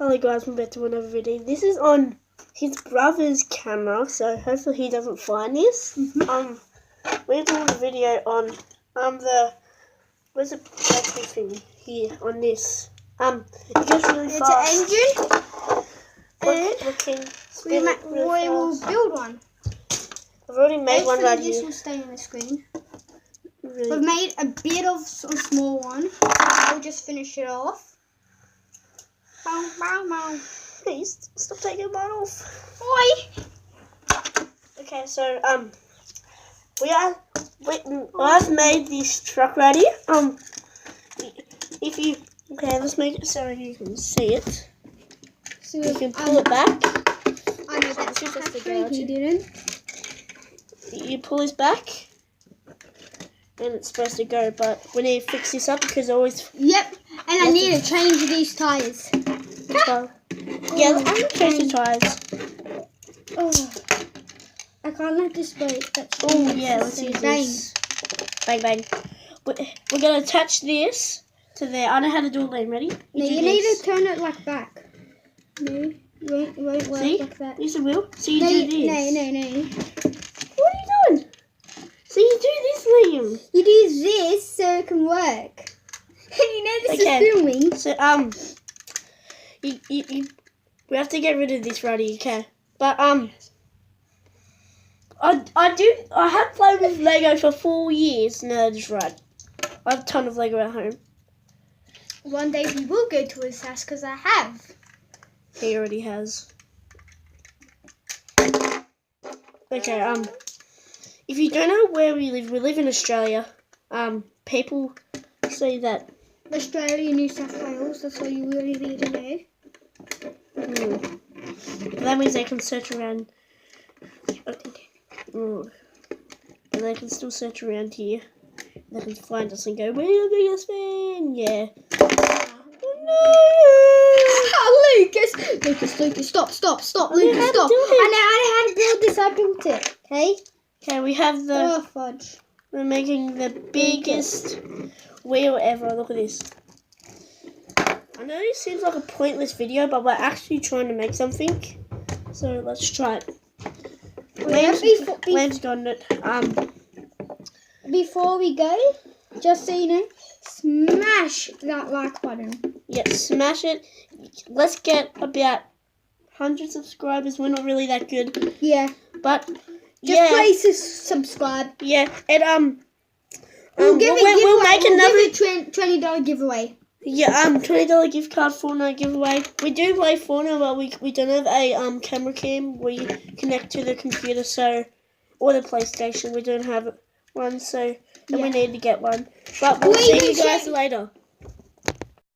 Hello guys, we're back to another video. This is on his brother's camera, so hopefully he doesn't find this. We're doing a video on where's the battery thing here on this. It goes really fast. It's an engine. Looking, We will build one. I've already made one right This here. will stay on the screen. Really. We've made a bit of a small one. I'll just finish it off. Bow, bow, bow. Please stop taking mine off. Oi! Okay, so I've made this truck ready. If you let's make it so you can see it. So You can pull it back. I know that's This is just the factory. garage. He didn't. You pull this back, and it's supposed to go. But we need to fix this up because I always. Yep. And I need to change these tires. Yeah, I'm gonna change the tires. Oh, I can't let this break. Oh yeah, let's use this. Bang bang. We're gonna attach this to there. I know how to do it. Ready? No, you need to turn it like back. No, it won't work See? like that. Use the wheel. So you No, do this. no. What are you doing? So you do this, Liam. You do this so it can work. You know this is filming. So we have to get rid of this, Roddy. Okay, but I have played with Lego for 4 years. No, that's right. I have a ton of Lego at home. One day we will go to his house because I have. He already has. Okay, if you don't know where we live in Australia. People say that. Australia, New South Wales, that's all you really need to know. That means they can search around. They can still search around here. They can find us and go, we're the biggest fan. Yeah. Oh, Lucas, stop, Lucas, stop. I know how to build this, I built it, okay? Okay, we have Oh, fudge. we're making the biggest wheel ever. Look at this. I know it seems like a pointless video, but we're actually trying to make something. So let's try it. Liam's got it. Before we go, just so you know, smash that like button. Yeah, smash it. Let's get about 100 subscribers. We're not really that good. Yeah. But Just please subscribe. Yeah, and We'll make another $20 giveaway. Yeah, $20 gift card Fortnite giveaway. We do play Fortnite, but we don't have a camera cam. We connect to the computer, or the PlayStation. We don't have one, so we need to get one. But we'll see you guys later.